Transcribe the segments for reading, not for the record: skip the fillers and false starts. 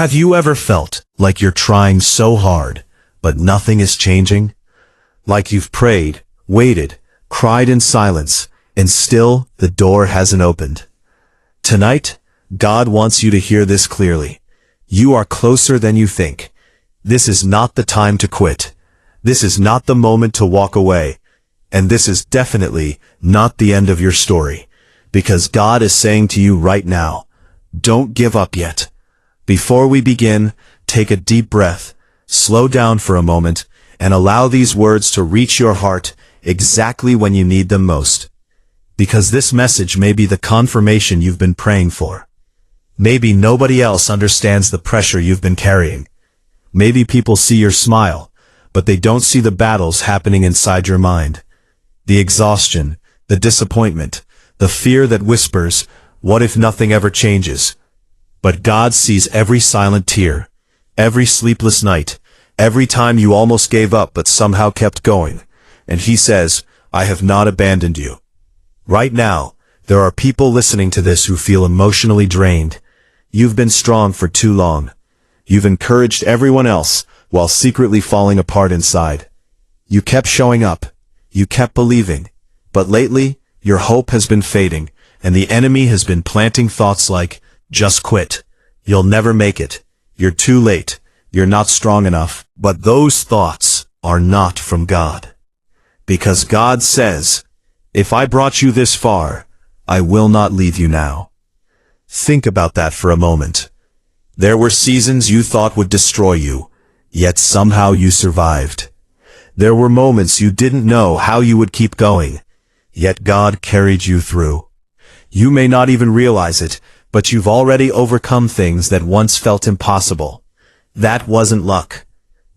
Have you ever felt like you're trying so hard, but nothing is changing? Like you've prayed, waited, cried in silence, and still the door hasn't opened? Tonight, God wants you to hear this clearly. You are closer than you think. This is not the time to quit. This is not the moment to walk away. And this is definitely not the end of your story. Because God is saying to you right now, don't give up yet. Before we begin, take a deep breath, slow down for a moment, and allow these words to reach your heart exactly when you need them most. Because this message may be the confirmation you've been praying for. Maybe nobody else understands the pressure you've been carrying. Maybe people see your smile, but they don't see the battles happening inside your mind. The exhaustion, the disappointment, the fear that whispers, what if nothing ever changes? But God sees every silent tear, every sleepless night, every time you almost gave up but somehow kept going. And He says, I have not abandoned you. Right now, there are people listening to this who feel emotionally drained. You've been strong for too long. You've encouraged everyone else while secretly falling apart inside. You kept showing up. You kept believing. But lately, your hope has been fading, and the enemy has been planting thoughts like, just quit. You'll never make it. You're too late. You're not strong enough. But those thoughts are not from God. Because God says, if I brought you this far, I will not leave you now. Think about that for a moment. There were seasons you thought would destroy you, yet somehow you survived. There were moments you didn't know how you would keep going, yet God carried you through. You may not even realize it, but you've already overcome things that once felt impossible. That wasn't luck.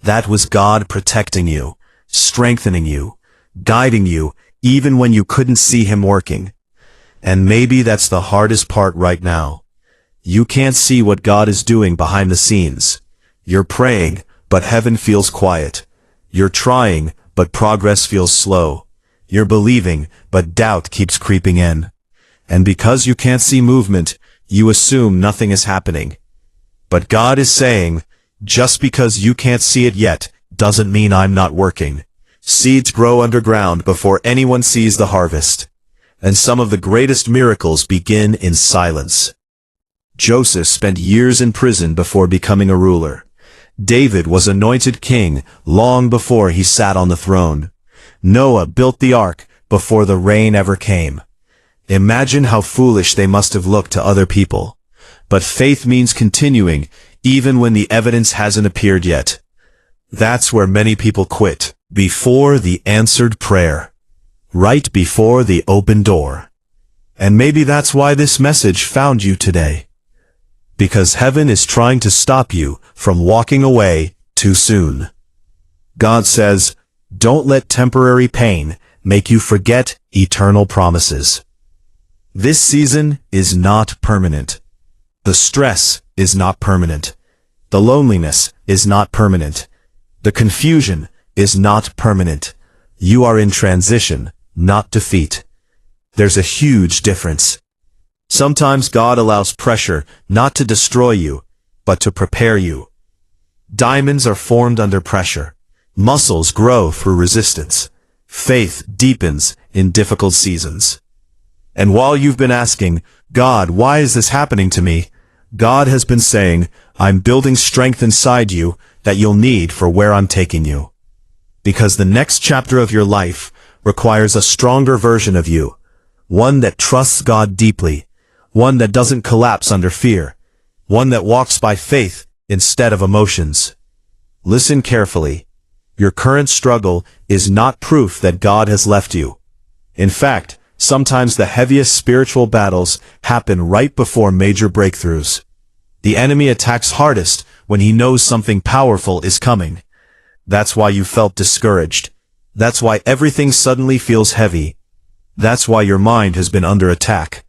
That was God protecting you, strengthening you, guiding you, even when you couldn't see Him working. And maybe that's the hardest part right now. You can't see what God is doing behind the scenes. You're praying, but heaven feels quiet. You're trying, but progress feels slow. You're believing, but doubt keeps creeping in. And because you can't see movement, you assume nothing is happening. But God is saying, just because you can't see it yet, doesn't mean I'm not working. Seeds grow underground before anyone sees the harvest. And some of the greatest miracles begin in silence. Joseph spent years in prison before becoming a ruler. David was anointed king long before he sat on the throne. Noah built the ark before the rain ever came. Imagine how foolish they must have looked to other people. But faith means continuing, even when the evidence hasn't appeared yet. That's where many people quit, before the answered prayer. Right before the open door. And maybe that's why this message found you today. Because heaven is trying to stop you from walking away too soon. God says, don't let temporary pain make you forget eternal promises. This season is not permanent. The stress is not permanent. The loneliness is not permanent. The confusion is not permanent. You are in transition, not defeat. There's a huge difference. Sometimes God allows pressure not to destroy you, but to prepare you. Diamonds are formed under pressure. Muscles grow through resistance. Faith deepens in difficult seasons. And while you've been asking, God, why is this happening to me? God has been saying, I'm building strength inside you that you'll need for where I'm taking you. Because the next chapter of your life requires a stronger version of you. One that trusts God deeply. One that doesn't collapse under fear. One that walks by faith instead of emotions. Listen carefully. Your current struggle is not proof that God has left you. In fact, sometimes the heaviest spiritual battles happen right before major breakthroughs. The enemy attacks hardest when he knows something powerful is coming. That's why you felt discouraged. That's why everything suddenly feels heavy. That's why your mind has been under attack.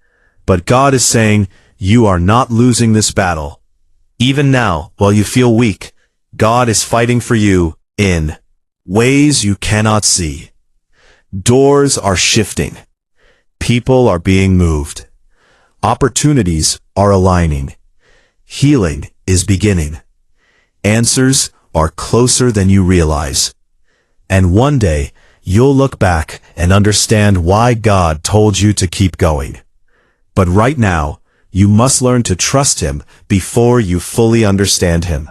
But God is saying, you are not losing this battle. Even now, while you feel weak, God is fighting for you in ways you cannot see. Doors are shifting. People are being moved. Opportunities are aligning. Healing is beginning. Answers are closer than you realize. And one day, you'll look back and understand why God told you to keep going. But right now, you must learn to trust Him before you fully understand Him.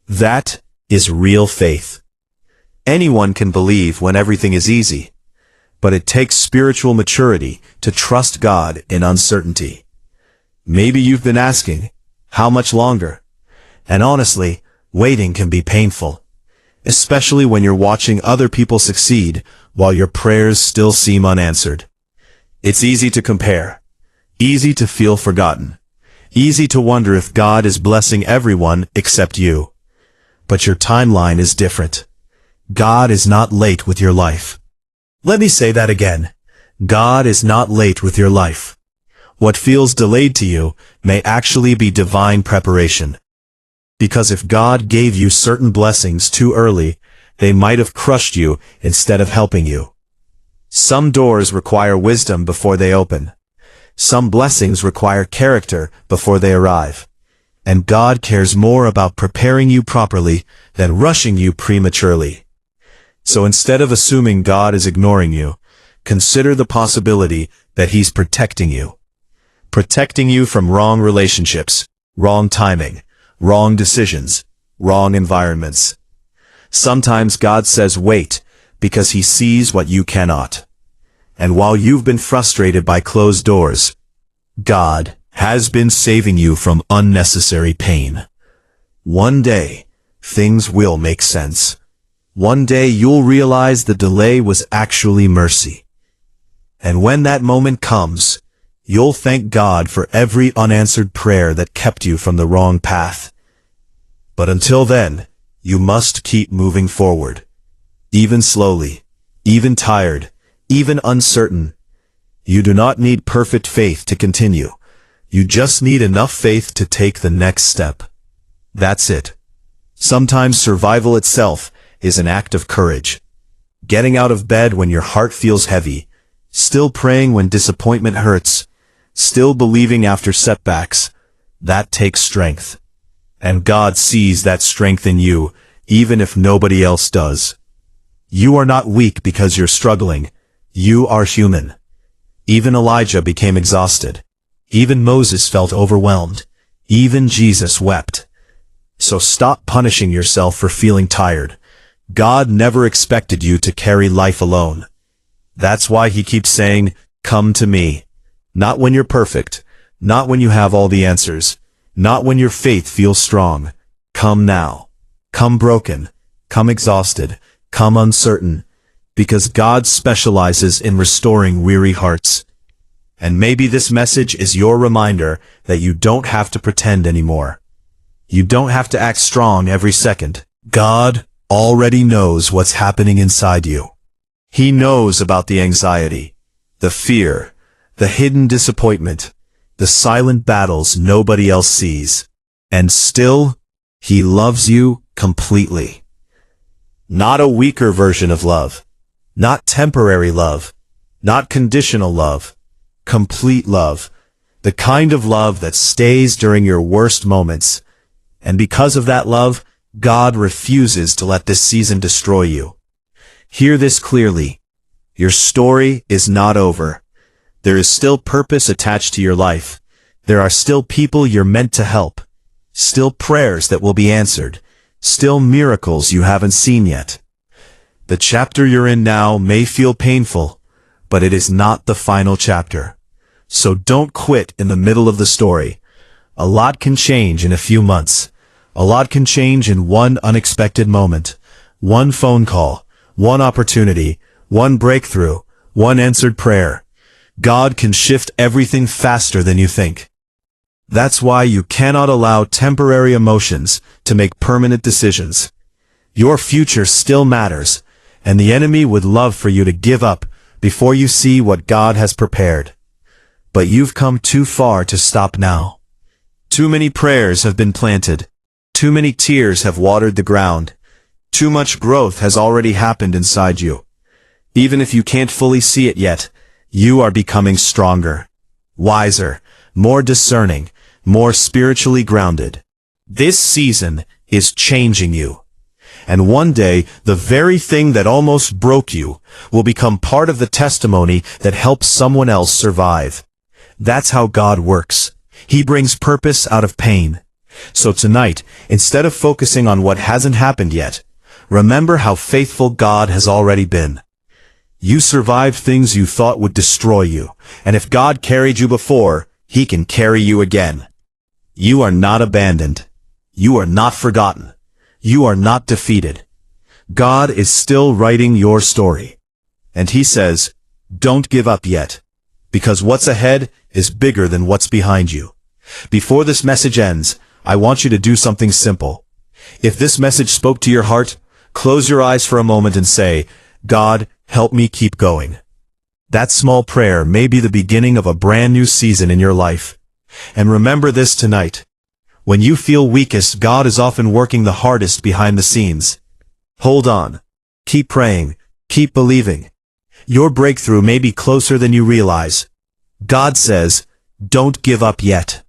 That is real faith. Anyone can believe when everything is easy, but it takes spiritual maturity to trust God in uncertainty. Maybe you've been asking, how much longer? And honestly, waiting can be painful, especially when you're watching other people succeed while your prayers still seem unanswered. It's easy to compare, easy to feel forgotten, easy to wonder if God is blessing everyone except you. But your timeline is different. God is not late with your life. Let me say that again. God is not late with your life. What feels delayed to you may actually be divine preparation. Because if God gave you certain blessings too early, they might have crushed you instead of helping you. Some doors require wisdom before they open. Some blessings require character before they arrive. And God cares more about preparing you properly than rushing you prematurely. So instead of assuming God is ignoring you, consider the possibility that He's protecting you. Protecting you from wrong relationships, wrong timing, wrong decisions, wrong environments. Sometimes God says wait because He sees what you cannot. And while you've been frustrated by closed doors, God has been saving you from unnecessary pain. One day, things will make sense. One day you'll realize the delay was actually mercy. And when that moment comes, you'll thank God for every unanswered prayer that kept you from the wrong path. But until then, you must keep moving forward. Even slowly, even tired, even uncertain. You do not need perfect faith to continue. You just need enough faith to take the next step. That's it. Sometimes survival itself is an act of courage. Getting out of bed when your heart feels heavy, still praying when disappointment hurts, still believing after setbacks, that takes strength. And God sees that strength in you, even if nobody else does. You are not weak because you're struggling. You are human. Even Elijah became exhausted. Even Moses felt overwhelmed. Even Jesus wept. So stop punishing yourself for feeling tired. God never expected you to carry life alone. That's why He keeps saying, come to me. Not when you're perfect. Not when you have all the answers. Not when your faith feels strong. Come now. Come broken. Come exhausted. Come uncertain. Because God specializes in restoring weary hearts. And maybe this message is your reminder that you don't have to pretend anymore. You don't have to act strong every second. God already knows what's happening inside you. He knows about the anxiety, the fear, the hidden disappointment, the silent battles nobody else sees. And still, He loves you completely. Not a weaker version of love. Not temporary love. Not conditional love. Complete love. The kind of love that stays during your worst moments. And because of that love, God refuses to let this season destroy you. Hear this clearly. Your story is not over. There is still purpose attached to your life. There are still people you're meant to help. Still prayers that will be answered. Still miracles you haven't seen yet. The chapter you're in now may feel painful, but it is not the final chapter. So don't quit in the middle of the story. A lot can change in a few months. A lot can change in one unexpected moment. One phone call. One opportunity. One breakthrough. One answered prayer. God can shift everything faster than you think. That's why you cannot allow temporary emotions to make permanent decisions. Your future still matters, and the enemy would love for you to give up before you see what God has prepared. But you've come too far to stop now. Too many prayers have been planted. Too many tears have watered the ground. Too much growth has already happened inside you. Even if you can't fully see it yet, you are becoming stronger, wiser, more discerning, more spiritually grounded. This season is changing you. And one day, the very thing that almost broke you will become part of the testimony that helps someone else survive. That's how God works. He brings purpose out of pain. So tonight, instead of focusing on what hasn't happened yet, remember how faithful God has already been. You survived things you thought would destroy you, and if God carried you before, He can carry you again. You are not abandoned. You are not forgotten. You are not defeated. God is still writing your story. And He says, don't give up yet, because what's ahead is bigger than what's behind you. Before this message ends, I want you to do something simple. If this message spoke to your heart, close your eyes for a moment and say, God, help me keep going. That small prayer may be the beginning of a brand new season in your life. And remember this tonight. When you feel weakest, God is often working the hardest behind the scenes. Hold on. Keep praying. Keep believing. Your breakthrough may be closer than you realize. God says, don't give up yet.